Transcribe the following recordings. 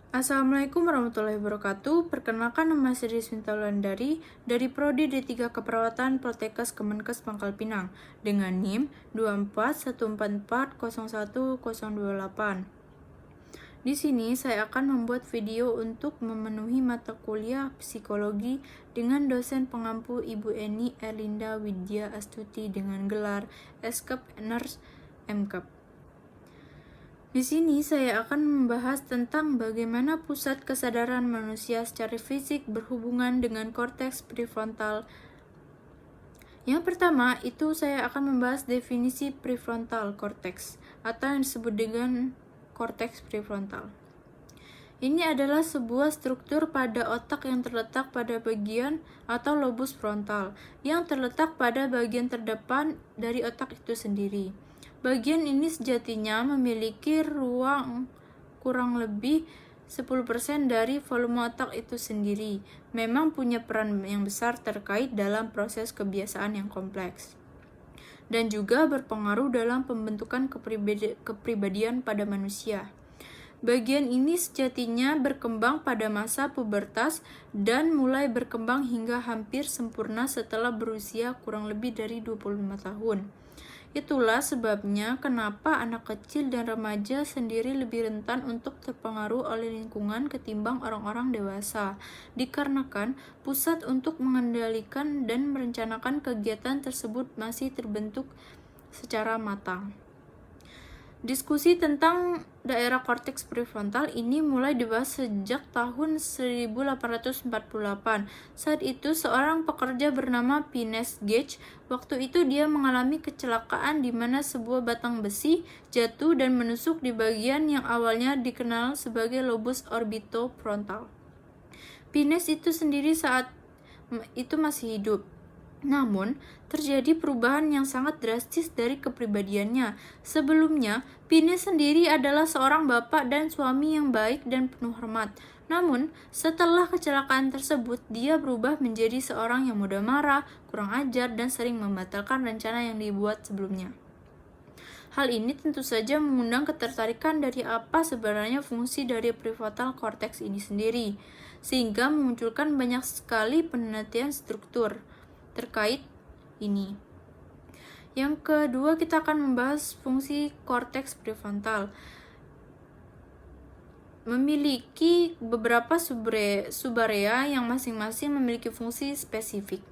Assalamualaikum warahmatullahi wabarakatuh. Perkenalkan, nama saya Deswinta Wulandari dari Prodi D3 Keperawatan Poltekkes Kemenkes Pangkal Pinang dengan NIM 24144011028. Di sini saya akan membuat video untuk memenuhi mata kuliah psikologi dengan dosen pengampu Ibu Eni Erlinda Widya Astuti dengan gelar Eskep Nurse MKep. Di sini saya akan membahas tentang bagaimana pusat kesadaran manusia secara fisik berhubungan dengan korteks prefrontal. Yang pertama, itu saya akan membahas definisi prefrontal cortex atau yang disebut dengan korteks prefrontal. Ini adalah sebuah struktur pada otak yang terletak pada bagian atau lobus frontal yang terletak pada bagian terdepan dari otak itu sendiri. Bagian ini sejatinya memiliki ruang kurang lebih 10% dari volume otak itu sendiri. Memang punya peran yang besar terkait dalam proses kebiasaan yang kompleks dan juga berpengaruh dalam pembentukan kepribadian pada manusia. Bagian ini sejatinya berkembang pada masa pubertas dan mulai berkembang hingga hampir sempurna setelah berusia kurang lebih dari 25 tahun. Itulah sebabnya kenapa anak kecil dan remaja sendiri lebih rentan untuk terpengaruh oleh lingkungan ketimbang orang-orang dewasa, dikarenakan pusat untuk mengendalikan dan merencanakan kegiatan tersebut masih terbentuk secara matang. Diskusi tentang daerah korteks prefrontal ini mulai dibahas sejak tahun 1848. Saat itu seorang pekerja bernama Phineas Gage, waktu itu dia mengalami kecelakaan di mana sebuah batang besi jatuh dan menusuk di bagian yang awalnya dikenal sebagai lobus orbitofrontal. Phineas itu sendiri saat itu masih hidup. Namun, terjadi perubahan yang sangat drastis dari kepribadiannya. Sebelumnya, Phineas sendiri adalah seorang bapak dan suami yang baik dan penuh hormat. Namun, setelah kecelakaan tersebut, dia berubah menjadi seorang yang mudah marah, kurang ajar, dan sering membatalkan rencana yang dibuat sebelumnya. Hal ini tentu saja mengundang ketertarikan dari apa sebenarnya fungsi dari prefrontal cortex ini sendiri, sehingga memunculkan banyak sekali penelitian struktur terkait ini. Yang kedua, kita akan membahas fungsi korteks prefrontal. Memiliki beberapa subarea yang masing-masing memiliki fungsi spesifik.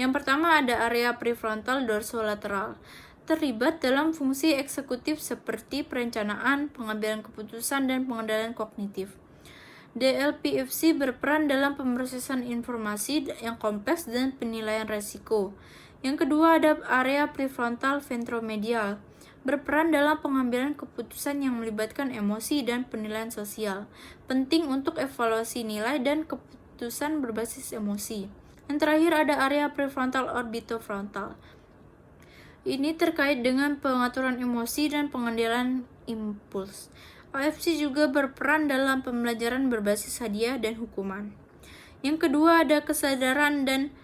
Yang pertama ada area prefrontal dorsolateral, terlibat dalam fungsi eksekutif seperti perencanaan, pengambilan keputusan, dan pengendalian kognitif. DLPFC berperan dalam pemrosesan informasi yang kompleks dan penilaian resiko. Yang kedua ada area prefrontal ventromedial, berperan dalam pengambilan keputusan yang melibatkan emosi dan penilaian sosial, penting untuk evaluasi nilai dan keputusan berbasis emosi. Yang terakhir ada area prefrontal orbitofrontal. Ini terkait dengan pengaturan emosi dan pengendalian impuls. OFC juga berperan dalam pembelajaran berbasis hadiah dan hukuman. Yang kedua ada kesadaran dan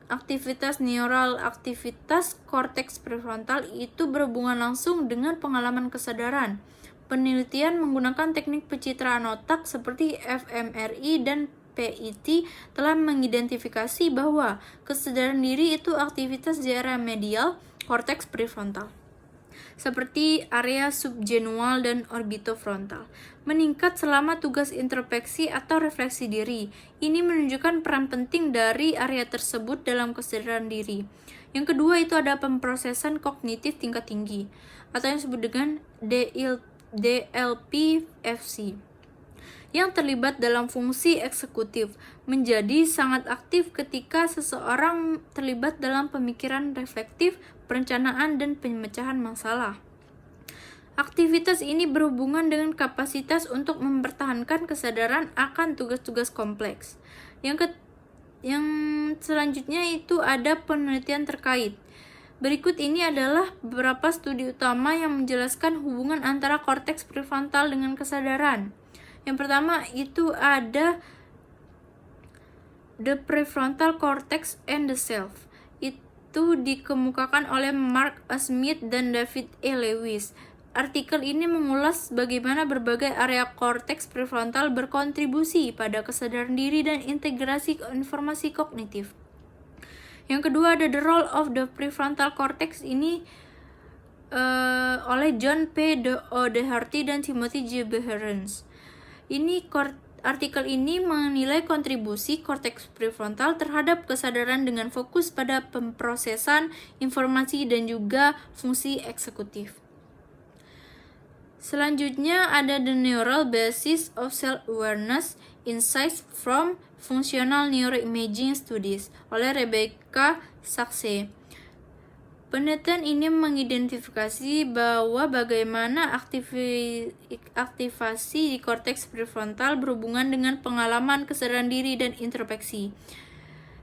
aktivitas neural. Aktivitas korteks prefrontal itu berhubungan langsung dengan pengalaman kesadaran. Penelitian menggunakan teknik pencitraan otak seperti fMRI dan PET telah mengidentifikasi bahwa kesadaran diri itu aktivitas di area medial korteks prefrontal, seperti area subgenual dan orbitofrontal, meningkat selama tugas introspeksi atau refleksi diri. Ini menunjukkan peran penting dari area tersebut dalam kesadaran diri. Yang kedua itu ada pemrosesan kognitif tingkat tinggi, atau yang disebut dengan DLPFC, yang terlibat dalam fungsi eksekutif, menjadi sangat aktif ketika seseorang terlibat dalam pemikiran reflektif, perencanaan, dan pemecahan masalah. Aktivitas ini berhubungan dengan kapasitas untuk mempertahankan kesadaran akan tugas-tugas kompleks. Yang selanjutnya itu ada penelitian terkait. Berikut ini adalah beberapa studi utama yang menjelaskan hubungan antara korteks prefrontal dengan kesadaran. Yang pertama itu ada the prefrontal cortex and the self. Itu dikemukakan oleh Mark A. Smith dan David E. Lewis. Artikel ini mengulas bagaimana berbagai area korteks prefrontal berkontribusi pada kesadaran diri dan integrasi informasi kognitif. Yang kedua ada The Role of the Prefrontal Cortex, ini oleh John P. O'Doherty dan Timothy J. Behrens. Artikel ini menilai kontribusi korteks prefrontal terhadap kesadaran dengan fokus pada pemrosesan informasi dan juga fungsi eksekutif. Selanjutnya ada The Neural Basis of Self-Awareness, Insights from Functional Neuroimaging Studies oleh Rebecca Saxe. Penelitian ini mengidentifikasi bahwa bagaimana aktivasi di korteks prefrontal berhubungan dengan pengalaman kesadaran diri dan introspeksi.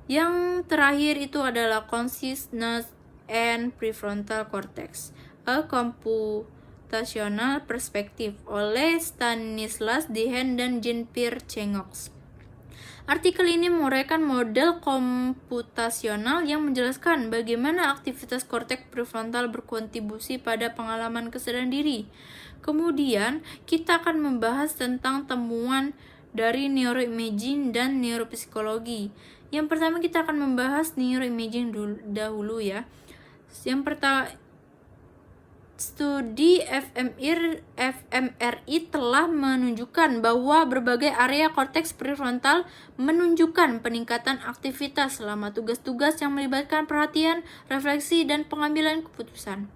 Yang terakhir itu adalah Consciousness and Prefrontal Cortex, a Computational Perspective oleh Stanislas Dehaene dan Jean-Pierre Chengox. Artikel ini menguraikan model komputasional yang menjelaskan bagaimana aktivitas korteks prefrontal berkontribusi pada pengalaman kesadaran diri. Kemudian, kita akan membahas tentang temuan dari neuroimaging dan neuropsikologi. Yang pertama kita akan membahas neuroimaging dahulu ya. Yang pertama, studi fMRI telah menunjukkan bahwa berbagai area korteks prefrontal menunjukkan peningkatan aktivitas selama tugas-tugas yang melibatkan perhatian, refleksi, dan pengambilan keputusan.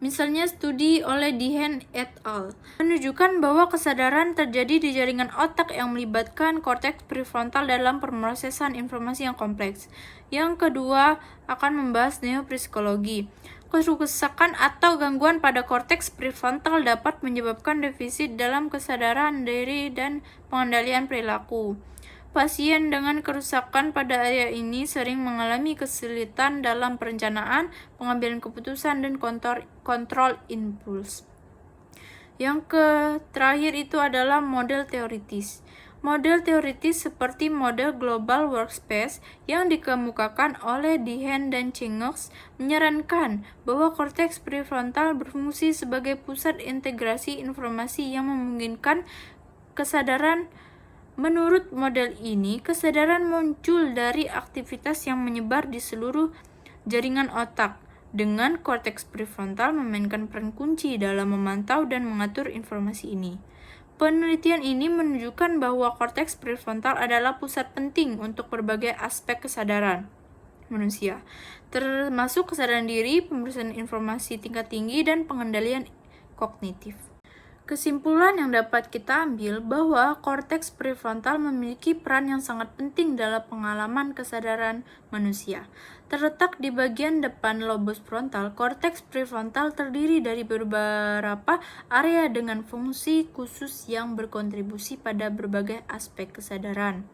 Misalnya studi oleh Dehaene et al. Menunjukkan bahwa kesadaran terjadi di jaringan otak yang melibatkan korteks prefrontal dalam pemrosesan informasi yang kompleks. Yang kedua akan membahas neuropsikologi. Kerusakan atau gangguan pada korteks prefrontal dapat menyebabkan defisit dalam kesadaran diri dan pengendalian perilaku. Pasien dengan kerusakan pada area ini sering mengalami kesulitan dalam perencanaan, pengambilan keputusan, dan kontrol impuls. Yang terakhir itu adalah model teoritis. Model teoritis seperti model Global Workspace yang dikemukakan oleh Dehaene dan Chengox menyarankan bahwa korteks prefrontal berfungsi sebagai pusat integrasi informasi yang memungkinkan kesadaran. Menurut model ini, kesadaran muncul dari aktivitas yang menyebar di seluruh jaringan otak, dengan korteks prefrontal memainkan peran kunci dalam memantau dan mengatur informasi ini. Penelitian ini menunjukkan bahwa korteks prefrontal adalah pusat penting untuk berbagai aspek kesadaran manusia, termasuk kesadaran diri, pemrosesan informasi tingkat tinggi, dan pengendalian kognitif. Kesimpulan yang dapat kita ambil bahwa korteks prefrontal memiliki peran yang sangat penting dalam pengalaman kesadaran manusia. Terletak di bagian depan lobus frontal, korteks prefrontal terdiri dari beberapa area dengan fungsi khusus yang berkontribusi pada berbagai aspek kesadaran.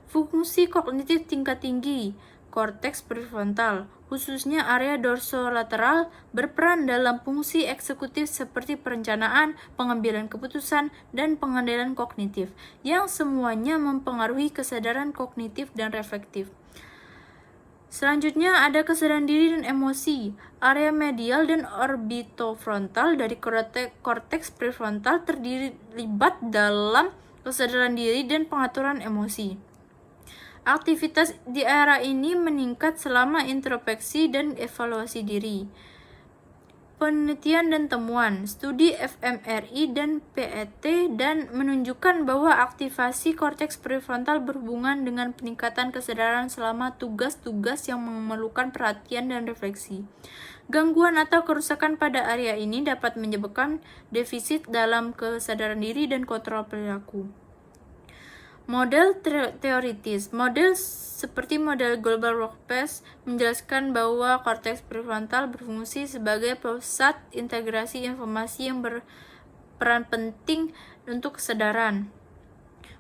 Fungsi kognitif tingkat tinggi, korteks prefrontal, khususnya area dorsolateral, berperan dalam fungsi eksekutif seperti perencanaan, pengambilan keputusan, dan pengendalian kognitif, yang semuanya mempengaruhi kesadaran kognitif dan reflektif. Selanjutnya ada kesadaran diri dan emosi. Area medial dan orbitofrontal dari korteks prefrontal terlibat dalam kesadaran diri dan pengaturan emosi. Aktivitas di area ini meningkat selama introspeksi dan evaluasi diri. Penelitian dan temuan, studi fMRI dan PET dan menunjukkan bahwa aktivasi korteks prefrontal berhubungan dengan peningkatan kesadaran selama tugas-tugas yang memerlukan perhatian dan refleksi. Gangguan atau kerusakan pada area ini dapat menyebabkan defisit dalam kesadaran diri dan kontrol perilaku. Model teoritis. Model seperti model Global Workspace menjelaskan bahwa korteks prefrontal berfungsi sebagai pusat integrasi informasi yang berperan penting untuk kesadaran,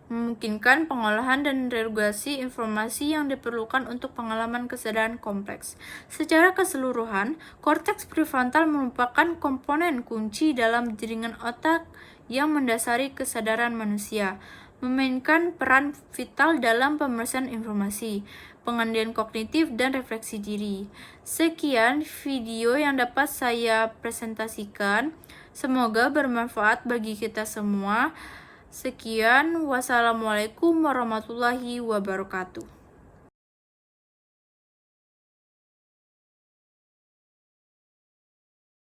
memungkinkan pengolahan dan regulasi informasi yang diperlukan untuk pengalaman kesadaran kompleks. Secara keseluruhan, korteks prefrontal merupakan komponen kunci dalam jaringan otak yang mendasari kesadaran manusia, memainkan peran vital dalam pemrosesan informasi, pengendalian kognitif, dan refleksi diri. Sekian video yang dapat saya presentasikan. Semoga bermanfaat bagi kita semua. Sekian, wassalamualaikum warahmatullahi wabarakatuh.